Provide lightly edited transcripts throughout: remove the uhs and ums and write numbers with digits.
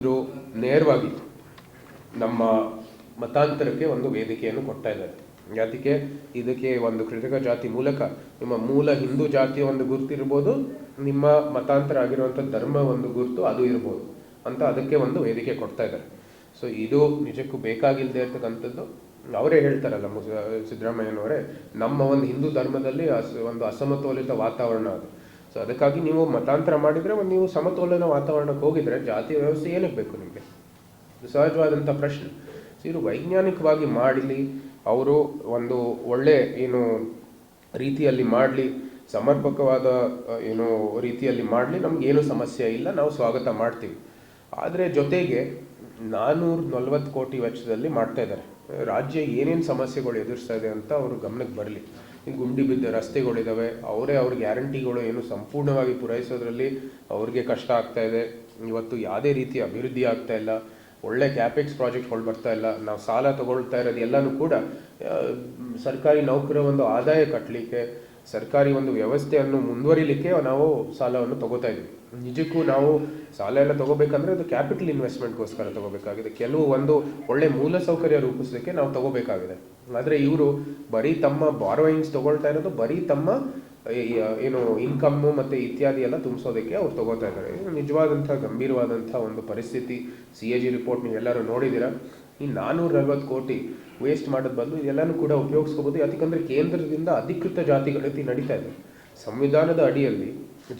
ಇವರು ನೇರವಾಗಿ ನಮ್ಮ ಮತಾಂತರಕ್ಕೆ ಒಂದು ವೇದಿಕೆಯನ್ನು ಕೊಡ್ತಾ ಇದ್ದಾರೆ. ಜಾತಿಗೆ ಇದಕ್ಕೆ ಒಂದು ಕೃತಕ ಜಾತಿ ಮೂಲಕ ನಿಮ್ಮ ಮೂಲ ಹಿಂದೂ ಜಾತಿಯ ಒಂದು ಗುರುತು ಇರ್ಬೋದು, ನಿಮ್ಮ ಮತಾಂತರ ಆಗಿರುವಂಥ ಧರ್ಮ ಒಂದು ಗುರುತು ಅದು ಇರ್ಬೋದು ಅಂತ ಅದಕ್ಕೆ ಒಂದು ವೇದಿಕೆ ಕೊಡ್ತಾ ಇದ್ದಾರೆ. ಸೊ ಇದು ನಿಜಕ್ಕೂ ಬೇಕಾಗಿಲ್ಲದೆ ಇರ್ತಕ್ಕಂಥದ್ದು. ಅವರೇ ಹೇಳ್ತಾರಲ್ಲ, ಸಿದ್ದರಾಮಯ್ಯನವರೇ, ನಮ್ಮ ಒಂದು ಹಿಂದೂ ಧರ್ಮದಲ್ಲಿ ಒಂದು ಅಸಮತೋಲಿತ ವಾತಾವರಣ ಅದು. ಸೊ ಅದಕ್ಕಾಗಿ ನೀವು ಮತಾಂತರ ಮಾಡಿದರೆ ನೀವು ಸಮತೋಲನ ವಾತಾವರಣಕ್ಕೆ ಹೋಗಿದರೆ ಜಾತಿ ವ್ಯವಸ್ಥೆ ಏನಕ್ಕೆ ಬೇಕು ನಿಮಗೆ? ಇದು ಸಹಜವಾದಂಥ ಪ್ರಶ್ನೆ. ಸೊ ಇದು ವೈಜ್ಞಾನಿಕವಾಗಿ ಮಾಡಲಿ, ಅವರು ಒಂದು ಒಳ್ಳೆ ರೀತಿಯಲ್ಲಿ ಮಾಡಲಿ, ಸಮರ್ಪಕವಾದ ರೀತಿಯಲ್ಲಿ ಮಾಡಲಿ, ನಮಗೇನು ಸಮಸ್ಯೆ ಇಲ್ಲ, ನಾವು ಸ್ವಾಗತ ಮಾಡ್ತೀವಿ. ಆದರೆ ಜೊತೆಗೆ 440 ಕೋಟಿ ವೆಚ್ಚದಲ್ಲಿ ಮಾಡ್ತಾ ಇದ್ದಾರೆ. ರಾಜ್ಯ ಏನೇನು ಸಮಸ್ಯೆಗಳು ಎದುರಿಸ್ತಾ ಇದೆ ಅಂತ ಅವರು ಗಮನಕ್ಕೆ ಬರಲಿ. ಗುಂಡಿ ಬಿದ್ದ ರಸ್ತೆಗಳಿದ್ದಾವೆ, ಅವ್ರ ಗ್ಯಾರಂಟಿಗಳು ಏನು ಸಂಪೂರ್ಣವಾಗಿ ಪೂರೈಸೋದ್ರಲ್ಲಿ ಅವ್ರಿಗೆ ಕಷ್ಟ ಆಗ್ತಾ ಇದೆ. ಇವತ್ತು ಯಾವುದೇ ರೀತಿ ಅಭಿವೃದ್ಧಿ ಆಗ್ತಾ ಇಲ್ಲ, ಒಳ್ಳೆ ಕ್ಯಾಪೆಕ್ಸ್ ಪ್ರಾಜೆಕ್ಟ್ಗಳು ಬರ್ತಾ ಇಲ್ಲ. ನಾವು ಸಾಲ ತಗೊಳ್ತಾ ಇರೋದು ಎಲ್ಲನೂ ಕೂಡ ಸರ್ಕಾರಿ ನೌಕರ ಒಂದು ಆದಾಯ ಕಟ್ಟಲಿಕ್ಕೆ, ಸರ್ಕಾರಿ ಒಂದು ವ್ಯವಸ್ಥೆಯನ್ನು ಮುಂದುವರಿಲಿಕ್ಕೆ ನಾವು ಸಾಲವನ್ನು ತಗೋತಾ ಇದ್ವಿ. ನಿಜಕ್ಕೂ ನಾವು ಸಾಲ ಎಲ್ಲ ತಗೋಬೇಕಂದ್ರೆ ಅದು ಕ್ಯಾಪಿಟಲ್ ಇನ್ವೆಸ್ಟ್ಮೆಂಟ್ಗೋಸ್ಕರ ತಗೋಬೇಕಾಗಿದೆ. ಕೆಲವು ಒಂದು ಒಳ್ಳೆ ಮೂಲಸೌಕರ್ಯ ರೂಪಿಸೋದಕ್ಕೆ ನಾವು ತಗೋಬೇಕಾಗಿದೆ. ಆದರೆ ಇವರು ಬರೀ ತಮ್ಮ ಬಾರೋಯಿಂಗ್ಸ್ ತಗೊಳ್ತಾ ಇರೋದು ಬರೀ ತಮ್ಮ ಇನ್ಕಮ್ಮು ಮತ್ತು ಇತ್ಯಾದಿ ಎಲ್ಲ ತುಂಬಿಸೋದಕ್ಕೆ ಅವ್ರು ತಗೋತಾ ಇದ್ದಾರೆ. ಇದು ನಿಜವಾದಂಥ ಗಂಭೀರವಾದಂಥ ಒಂದು ಪರಿಸ್ಥಿತಿ. CAG ರಿಪೋರ್ಟ್ ನೀವೆಲ್ಲರೂ ನೋಡಿದ್ದೀರಾ. ಈ 440 ಕೋಟಿ ವೇಸ್ಟ್ ಮಾಡೋದು ಬದಲು ಇದೆಲ್ಲನೂ ಕೂಡ ಉಪಯೋಗಿಸ್ಕೋಬೋದು. ಯಾಕಂದರೆ ಕೇಂದ್ರದಿಂದ ಅಧಿಕೃತ ಜಾತಿ ಗಣತಿ ನಡೀತಾ ಇದೆ. ಸಂವಿಧಾನದ ಅಡಿಯಲ್ಲಿ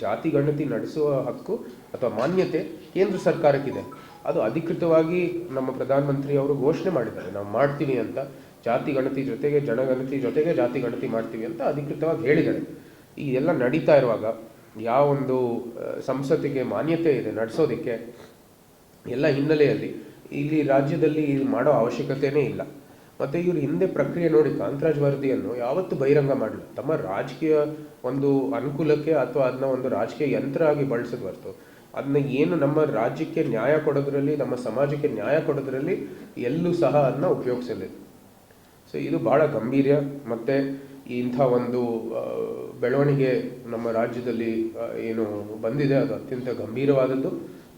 ಜಾತಿ ಗಣತಿ ನಡೆಸುವ ಹಕ್ಕು ಅಥವಾ ಮಾನ್ಯತೆ ಕೇಂದ್ರ ಸರ್ಕಾರಕ್ಕಿದೆ. ಅದು ಅಧಿಕೃತವಾಗಿ ನಮ್ಮ ಪ್ರಧಾನಮಂತ್ರಿ ಅವರು ಘೋಷಣೆ ಮಾಡಿದ್ದಾರೆ, ನಾವು ಮಾಡ್ತೀವಿ ಅಂತ. ಜಾತಿ ಗಣತಿ ಜೊತೆಗೆ ಜನಗಣತಿ ಜೊತೆಗೆ ಜಾತಿ ಗಣತಿ ಮಾಡ್ತೀವಿ ಅಂತ ಅಧಿಕೃತವಾಗಿ ಹೇಳಿದ್ದಾರೆ. ಈ ಎಲ್ಲ ನಡೀತಾ ಇರುವಾಗ ಯಾವ ಒಂದು ಸಂಸತ್ತಿಗೆ ಮಾನ್ಯತೆ ಇದೆ ನಡೆಸೋದಕ್ಕೆ, ಎಲ್ಲ ಹಿನ್ನೆಲೆಯಲ್ಲಿ ಇಲ್ಲಿ ರಾಜ್ಯದಲ್ಲಿ ಇದು ಮಾಡೋ ಅವಶ್ಯಕತೆಯೇ ಇಲ್ಲ. ಮತ್ತು ಇವರು ಹಿಂದೆ ಪ್ರಕ್ರಿಯೆ ನೋಡಿ ಕಾಂತರಾಜ್ ವರದಿಯನ್ನು ಯಾವತ್ತೂ ಬಹಿರಂಗ ಮಾಡಲಿಲ್ಲ. ತಮ್ಮ ರಾಜಕೀಯ ಒಂದು ಅನುಕೂಲಕ್ಕೆ ಅಥವಾ ಅದನ್ನ ಒಂದು ರಾಜಕೀಯ ಯಂತ್ರ ಆಗಿ ಬಳಸೋದು ಹೊರತು ಅದನ್ನ ಏನು ನಮ್ಮ ರಾಜ್ಯಕ್ಕೆ ನ್ಯಾಯ ಕೊಡೋದ್ರಲ್ಲಿ, ನಮ್ಮ ಸಮಾಜಕ್ಕೆ ನ್ಯಾಯ ಕೊಡೋದ್ರಲ್ಲಿ ಎಲ್ಲೂ ಸಹ ಅದನ್ನ ಉಪಯೋಗಿಸಲಿಲ್ಲ. ಸೊ ಇದು ಭಾಳ ಗಂಭೀರ. ಮತ್ತು ಇಂಥ ಒಂದು ಬೆಳವಣಿಗೆ ನಮ್ಮ ರಾಜ್ಯದಲ್ಲಿ ಏನು ಬಂದಿದೆ ಅದು ಅತ್ಯಂತ ಗಂಭೀರವಾದದ್ದು.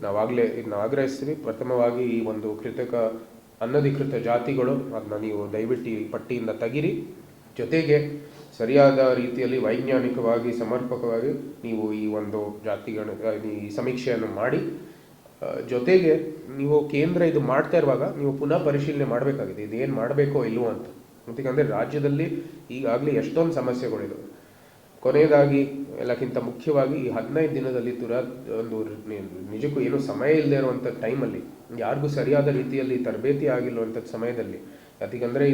ನಾವಾಗಲೇ ಇದನ್ನ ಆಗ್ರಹಿಸ್ತೀವಿ. ಪ್ರಥಮವಾಗಿ ಈ ಒಂದು ಕೃತಕ ಅನಧಿಕೃತ ಜಾತಿಗಳು ಅದನ್ನ ನೀವು ದಯವಿಟ್ಟು ಈ ಪಟ್ಟಿಯಿಂದ ತೆಗಿರಿ. ಜೊತೆಗೆ ಸರಿಯಾದ ರೀತಿಯಲ್ಲಿ ವೈಜ್ಞಾನಿಕವಾಗಿ ಸಮರ್ಪಕವಾಗಿ ನೀವು ಈ ಒಂದು ಈ ಸಮೀಕ್ಷೆಯನ್ನು ಮಾಡಿ, ಜೊತೆಗೆ ನೀವು ಕೇಂದ್ರ ಇದು ಮಾಡ್ತಾ ಇರುವಾಗ ನೀವು ಪುನಃ ಪರಿಶೀಲನೆ ಮಾಡಬೇಕಾಗಿದೆ, ಇದೇನು ಮಾಡಬೇಕೋ ಇಲ್ವೋ ಅಂತ. ಯಾಕಂದರೆ ರಾಜ್ಯದಲ್ಲಿ ಈಗಾಗಲೇ ಎಷ್ಟೊಂದು ಸಮಸ್ಯೆಗಳಿವೆ. ಕೊನೆಯದಾಗಿ ಎಲ್ಲಕ್ಕಿಂತ ಮುಖ್ಯವಾಗಿ ಈ 15 ದಿನದಲ್ಲಿ ಒಂದು ನಿಜಕ್ಕೂ ಏನೂ ಸಮಯ ಇಲ್ಲದೆ ಇರುವಂಥ ಟೈಮಲ್ಲಿ, ಯಾರಿಗೂ ಸರಿಯಾದ ರೀತಿಯಲ್ಲಿ ತರಬೇತಿ ಆಗಿರುವಂಥ ಸಮಯದಲ್ಲಿ, ಯಾಕಂದರೆ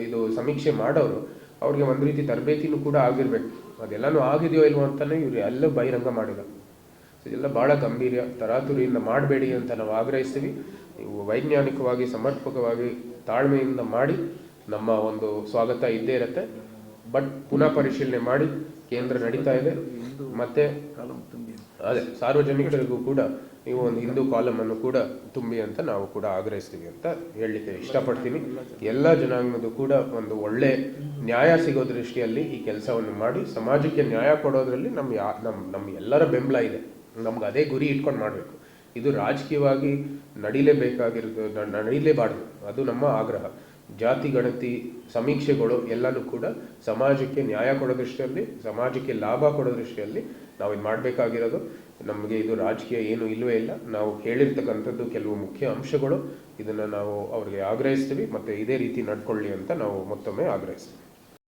ಇದು ಸಮೀಕ್ಷೆ ಮಾಡೋರು ಅವ್ರಿಗೆ ಒಂದು ರೀತಿ ತರಬೇತಿನೂ ಕೂಡ ಆಗಿರ್ಬೇಕು. ಅದೆಲ್ಲನೂ ಆಗಿದೆಯೋ ಇಲ್ವೋ ಅಂತಲೇ ಇವರು ಎಲ್ಲ ಬಹಿರಂಗ ಮಾಡಿಲ್ಲ. ಇದೆಲ್ಲ ಭಾಳ ಗಂಭೀರ. ತರಾತುರಿಯಿಂದ ಮಾಡಬೇಡಿ ಅಂತ ನಾವು ಆಗ್ರಹಿಸ್ತೀವಿ. ನೀವು ವೈಜ್ಞಾನಿಕವಾಗಿ ಸಮರ್ಪಕವಾಗಿ ತಾಳ್ಮೆಯಿಂದ ಮಾಡಿ, ನಮ್ಮ ಒಂದು ಸ್ವಾಗತ ಇದ್ದೇ ಇರುತ್ತೆ. ಬಟ್ ಪುನಃ ಪರಿಶೀಲನೆ ಮಾಡಿ, ಕೇಂದ್ರ ನಡೀತಾ ಇದೆ. ಮತ್ತು ಅದೇ ಸಾರ್ವಜನಿಕರಿಗೂ ಕೂಡ ನೀವು ಒಂದು ಹಿಂದೂ ಕಾಲಮನ್ನು ಕೂಡ ತುಂಬಿ ಅಂತ ನಾವು ಕೂಡ ಆಗ್ರಹಿಸ್ತೀವಿ ಅಂತ ಹೇಳಲಿಕ್ಕೆ ಇಷ್ಟಪಡ್ತೀನಿ. ಎಲ್ಲ ಜನಾಂಗದ ಕೂಡ ಒಂದು ಒಳ್ಳೆ ನ್ಯಾಯ ಸಿಗೋ ದೃಷ್ಟಿಯಲ್ಲಿ ಈ ಕೆಲಸವನ್ನು ಮಾಡಿ ಸಮಾಜಕ್ಕೆ ನ್ಯಾಯ ಕೊಡೋದ್ರಲ್ಲಿ ನಮ್ಮ ಎಲ್ಲರ ಬೆಂಬಲ ಇದೆ. ನಮ್ಗೆ ಅದೇ ಗುರಿ ಇಟ್ಕೊಂಡು ಮಾಡಬೇಕು. ಇದು ರಾಜಕೀಯವಾಗಿ ನಡೀಲೇಬಾರ್ದು. ಅದು ನಮ್ಮ ಆಗ್ರಹ. ಜಾತಿ ಗಣತಿ ಸಮೀಕ್ಷೆಗಳು ಎಲ್ಲನೂ ಕೂಡ ಸಮಾಜಕ್ಕೆ ನ್ಯಾಯ ಕೊಡೋ ದೃಷ್ಟಿಯಲ್ಲಿ, ಸಮಾಜಕ್ಕೆ ಲಾಭ ಕೊಡೋ ದೃಷ್ಟಿಯಲ್ಲಿ ನಾವು ಇದು ಮಾಡಬೇಕಾಗಿರೋದು. ನಮಗೆ ಇದು ರಾಜಕೀಯ ಏನೂ ಇಲ್ಲವೇ ಇಲ್ಲ. ನಾವು ಹೇಳಿರ್ತಕ್ಕಂಥದ್ದು ಕೆಲವು ಮುಖ್ಯ ಅಂಶಗಳು. ಇದನ್ನು ನಾವು ಅವ್ರಿಗೆ ಆಗ್ರಹಿಸ್ತೀವಿ ಮತ್ತು ಇದೇ ರೀತಿ ನಡ್ಕೊಳ್ಳಿ ಅಂತ ನಾವು ಮತ್ತೊಮ್ಮೆ ಆಗ್ರಹಿಸ್ತೀವಿ.